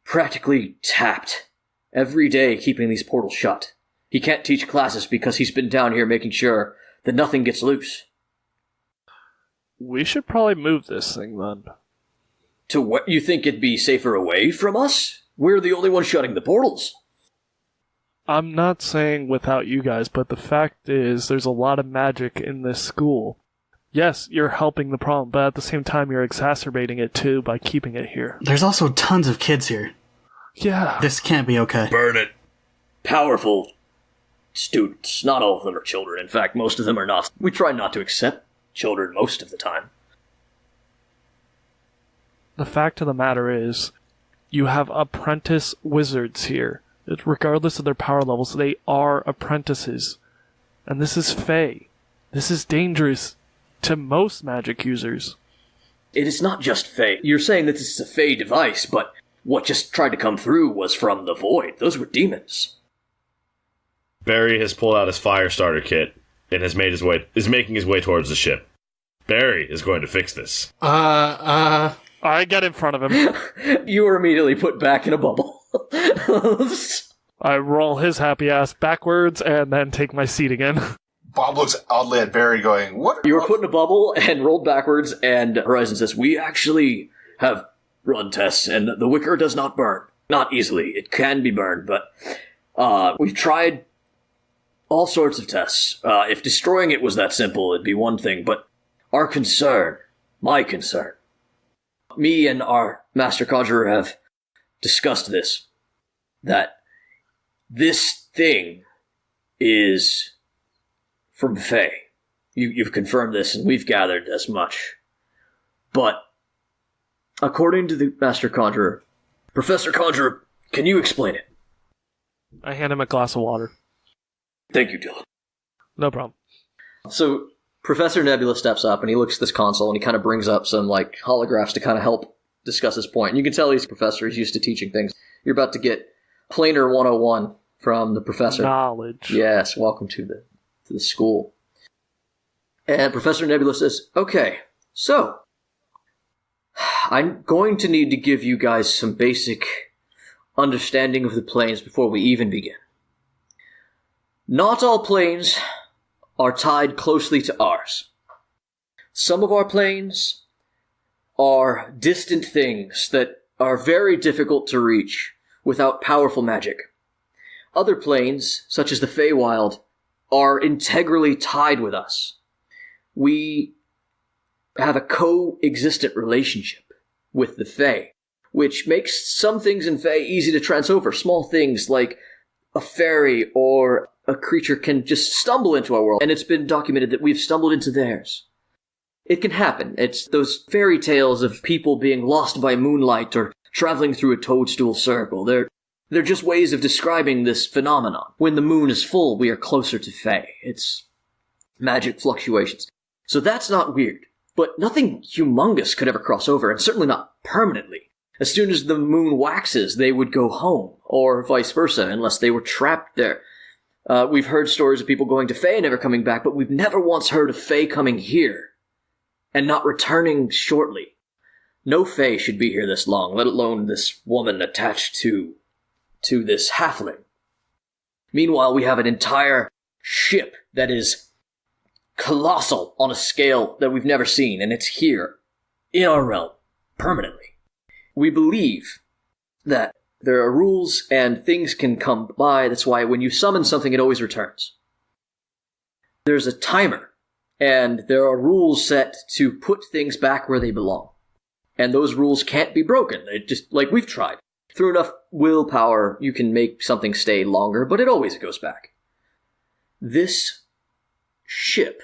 practically tapped. Every day keeping these portals shut. He can't teach classes because he's been down here making sure that nothing gets loose. We should probably move this thing then. To what? You think it'd be safer away from us? We're the only ones shutting the portals. I'm not saying without you guys, but the fact is there's a lot of magic in this school. Yes, you're helping the problem, but at the same time you're exacerbating it too by keeping it here. There's also tons of kids here. Yeah. This can't be okay. Burn it. Powerful students. Not all of them are children. In fact, most of them are not. We try not to accept children most of the time. The fact of the matter is, you have apprentice wizards here. Regardless of their power levels, they are apprentices. And this is Fae. This is dangerous to most magic users. It is not just Fae. You're saying that this is a Fae device, but what just tried to come through was from the void. Those were demons. Barry has pulled out his fire starter kit and is making his way towards the ship. Barry is going to fix this. I get in front of him. You were immediately put back in a bubble. I roll his happy ass backwards and then take my seat again. Bob looks oddly at Barry going, what? You were put in a bubble and rolled backwards, and Horizon says, we actually have run tests, and the wicker does not burn. Not easily. It can be burned, but we've tried all sorts of tests. If destroying it was that simple, it'd be one thing, but our concern, my concern, me and our Master Conjurer have discussed this, that this thing is from Fae. You've confirmed this, and we've gathered as much. But, according to the Master Conjurer, Professor Conjurer, can you explain it? I hand him a glass of water. Thank you, Dylan. No problem. So, Professor Nebula steps up, and he looks at this console, and he kind of brings up some, holographs to kind of help discuss his point. And you can tell he's a professor. He's used to teaching things. You're about to get Planar 101 from the professor. Knowledge. Yes, welcome to the school. And Professor Nebula says, okay, so I'm going to need to give you guys some basic understanding of the planes before we even begin. Not all planes are tied closely to ours. Some of our planes are distant things that are very difficult to reach without powerful magic. Other planes, such as the Feywild, are integrally tied with us. We have a coexistent relationship with the Fey, which makes some things in Fey easy to trans over. Small things like a fairy or a creature can just stumble into our world, and it's been documented that we've stumbled into theirs. It can happen. It's those fairy tales of people being lost by moonlight or traveling through a toadstool circle. They're just ways of describing this phenomenon. When the moon is full, we are closer to Fae. It's magic fluctuations. So that's not weird. But nothing humongous could ever cross over, and certainly not permanently. As soon as the moon waxes, they would go home, or vice versa, unless they were trapped there. We've heard stories of people going to Fae and never coming back, but we've never once heard of Fae coming here and not returning shortly. No Fae should be here this long, let alone this woman attached to this halfling. Meanwhile, we have an entire ship that is colossal on a scale that we've never seen, and it's here, in our realm, permanently. We believe that there are rules and things can come by. That's why when you summon something, it always returns. There's a timer, and there are rules set to put things back where they belong. And those rules can't be broken. It just, like we've tried. Through enough willpower, you can make something stay longer, but it always goes back. This ship,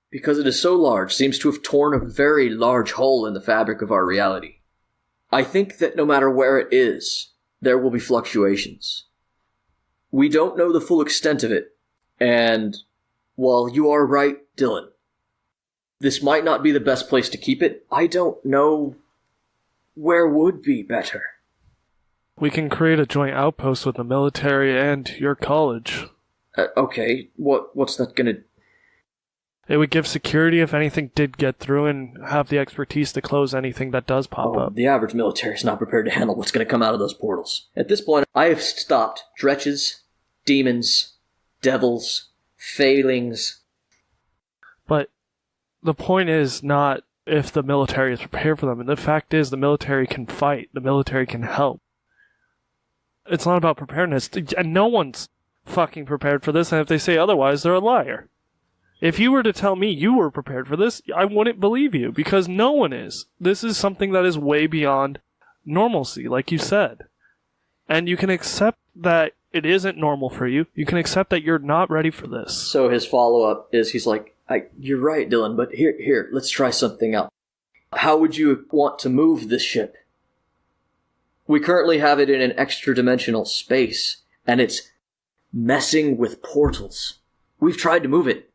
because it is so large, seems to have torn a very large hole in the fabric of our reality. I think that no matter where it is, there will be fluctuations. We don't know the full extent of it, and while you are right, Dylan, this might not be the best place to keep it. I don't know where would be better. We can create a joint outpost with the military and your college. Okay, what's that gonna... It would give security if anything did get through and have the expertise to close anything that does pop up. The average military is not prepared to handle what's going to come out of those portals. At this point, I have stopped dretches, demons, devils, failings. But the point is not if the military is prepared for them. And the fact is the military can fight. The military can help. It's not about preparedness. And no one's fucking prepared for this. And if they say otherwise, they're a liar. If you were to tell me you were prepared for this, I wouldn't believe you, because no one is. This is something that is way beyond normalcy, like you said. And you can accept that it isn't normal for you. You can accept that you're not ready for this. So his follow-up is, he's like, you're right, Dylan, but here, let's try something else. How would you want to move this ship? We currently have it in an extra-dimensional space, and it's messing with portals. We've tried to move it.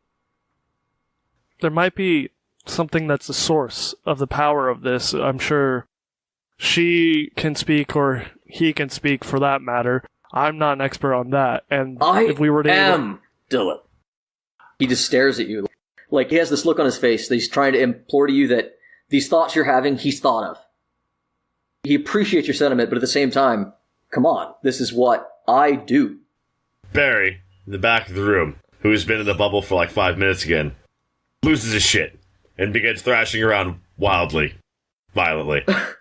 There might be something that's the source of the power of this. I'm sure she can speak, or he can speak for that matter. I'm not an expert on that. And if we were to Dylan. He just stares at you. Like, he has this look on his face that he's trying to implore to you that these thoughts you're having, he's thought of. He appreciates your sentiment, but at the same time, come on, this is what I do. Barry, in the back of the room, who's been in the bubble for like 5 minutes again, loses his shit and begins thrashing around violently,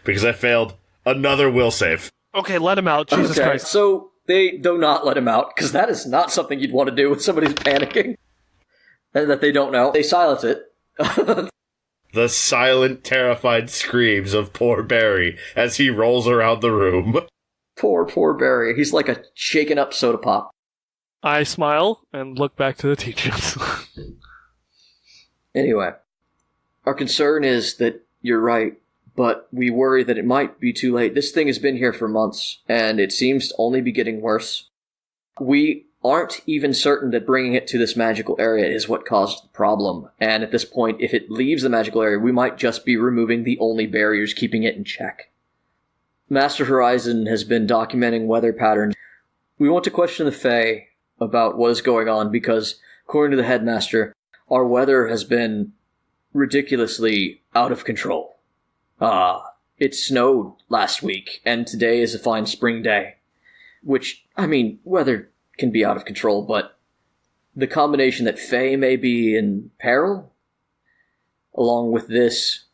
because I failed another will save. Okay, let him out. Jesus Christ. So they do not let him out, because that is not something you'd want to do when somebody's panicking and that they don't know. They silence it. The silent, terrified screams of poor Barry as he rolls around the room. Poor Barry. He's like a shaken up soda pop. I smile and look back to the teachers. Anyway, our concern is that you're right, but we worry that it might be too late. This thing has been here for months, and it seems to only be getting worse. We aren't even certain that bringing it to this magical area is what caused the problem, and at this point, if it leaves the magical area, we might just be removing the only barriers keeping it in check. Master Horizon has been documenting weather patterns. We want to question the Fae about what is going on, because, according to the headmaster, our weather has been ridiculously out of control. It snowed last week, and today is a fine spring day. Which, I mean, weather can be out of control, but the combination that Fae may be in peril, along with this,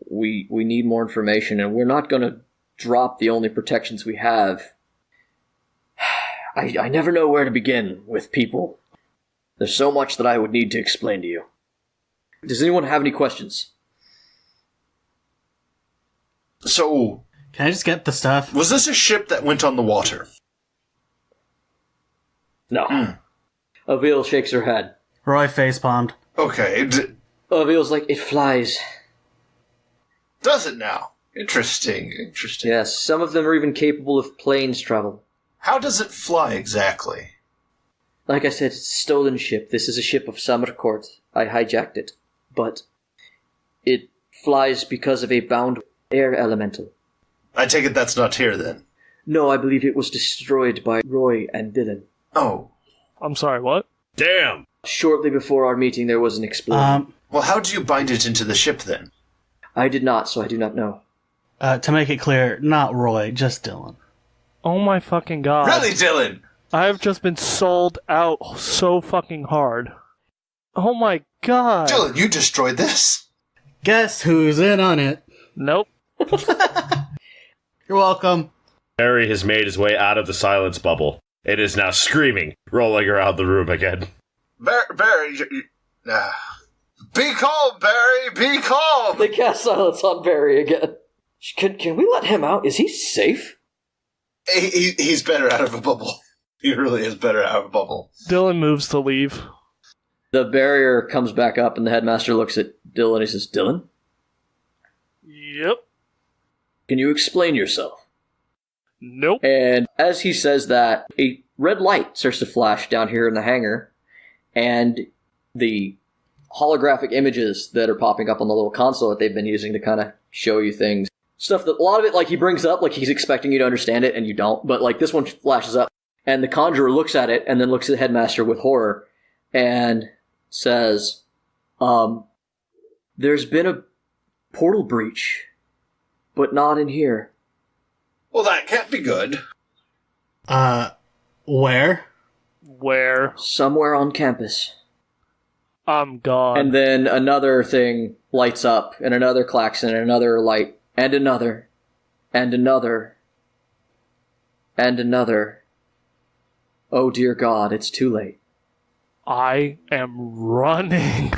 we need more information, and we're not going to drop the only protections we have. I never know where to begin with people. There's so much that I would need to explain to you. Does anyone have any questions? So, Can I just get the stuff? was this a ship that went on the water? No. Avil shakes her head. Roy facepalmed. Okay, Avil's like, it flies. does it now? Interesting. Yes, some of them are even capable of planes travel. How does it fly exactly? Like I said, it's a stolen ship. This is a ship of Summer Court. I hijacked it. But it flies because of a bound air elemental. I take it that's not here then. No, I believe it was destroyed by Roy and Dylan. Oh. I'm sorry, what? Damn! Shortly before our meeting, there was an explosion. Well, how do you bind it into the ship then? I did not, so I do not know. To make it clear, not Roy, just Dylan. Oh my fucking god. Really, Dylan? I've just been sold out so fucking hard. Oh my god. Dylan, you destroyed this? Guess who's in on it? Nope. You're welcome. Barry has made his way out of the silence bubble. It is now screaming, rolling around the room again. Barry, be calm, Barry, be calm! They cast silence on Barry again. Can we let him out? Is he safe? He's better out of a bubble. He really is better out of a bubble. Dylan moves to leave. The barrier comes back up, and the headmaster looks at Dylan and he says, Dylan? Yep. Can you explain yourself? Nope. And as he says that, a red light starts to flash down here in the hangar, and the holographic images that are popping up on the little console that they've been using to kind of show you things. Stuff that, a lot of it, like, he brings up, like, he's expecting you to understand it, and you don't, but, like, this one flashes up, and the conjurer looks at it, and then looks at the headmaster with horror, and says, There's been a portal breach, but not in here. Well, that can't be good. Where? Where? Somewhere on campus. I'm gone. And then another thing lights up, and another klaxon, and another light, and another, and another, and another. Oh dear God, it's too late. I am running.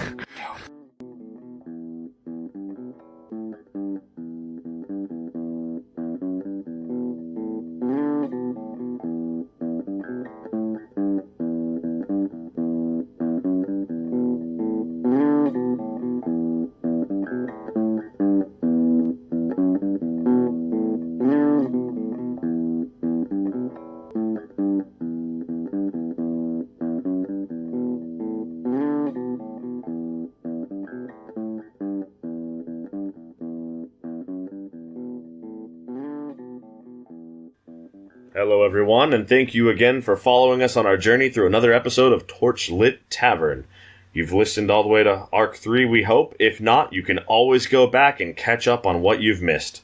Hello, everyone, and thank you again for following us on our journey through another episode of Torchlit Tavern. You've listened all the way to Arc 3, we hope. If not, you can always go back and catch up on what you've missed.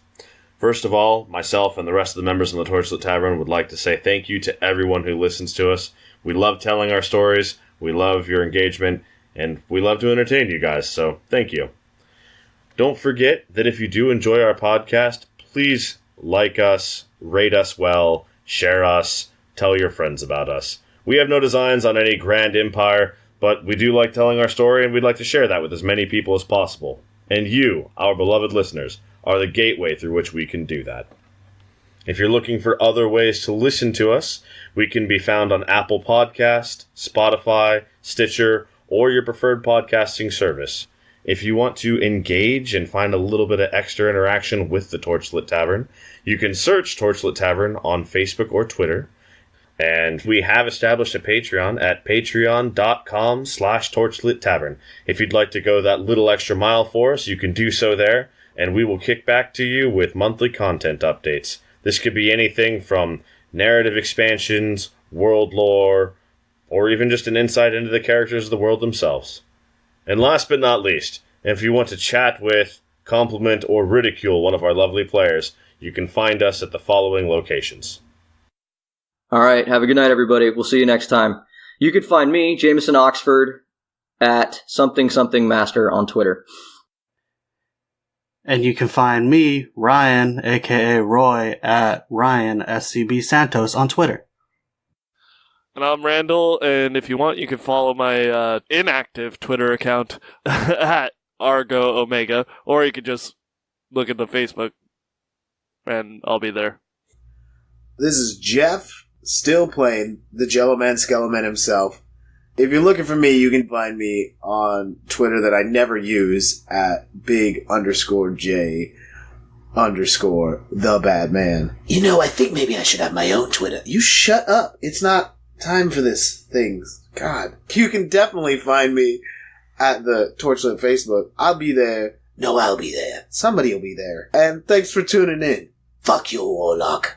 First of all, myself and the rest of the members of the Torchlit Tavern would like to say thank you to everyone who listens to us. We love telling our stories, we love your engagement, and we love to entertain you guys, so thank you. Don't forget that if you do enjoy our podcast, please like us, rate us well, share us, tell your friends about us. We have no designs on any grand empire, but we do like telling our story, and we'd like to share that with as many people as possible. And you, our beloved listeners, are the gateway through which we can do that. If you're looking for other ways to listen to us, we can be found on Apple Podcast, Spotify, Stitcher, or your preferred podcasting service. If you want to engage and find a little bit of extra interaction with the Torchlit Tavern, you can search Torchlit Tavern on Facebook or Twitter. And we have established a Patreon at patreon.com/Torchlit Tavern. If you'd like to go that little extra mile for us, you can do so there, and we will kick back to you with monthly content updates. This could be anything from narrative expansions, world lore, or even just an insight into the characters of the world themselves. And last but not least, if you want to chat with, compliment, or ridicule one of our lovely players, you can find us at the following locations. Alright, have a good night, everybody. We'll see you next time. You can find me, Jameson Oxford, at something on Twitter. And you can find me, Ryan, aka Roy, at Ryan SCB Santos on Twitter. And I'm Randall, and if you want, you can follow my inactive Twitter account at Argo Omega, or you could just look at the Facebook, and I'll be there. This is Jeff, still playing the Jello-Man Skeleman himself. If you're looking for me, you can find me on Twitter that I never use at big_J_the-bad-man. You know, I think maybe I should have my own Twitter. You shut up. It's not time for this things. God. You can definitely find me at the Torchlit Facebook. I'll be there. No, I'll be there. Somebody will be there. And thanks for tuning in. Fuck you, Warlock.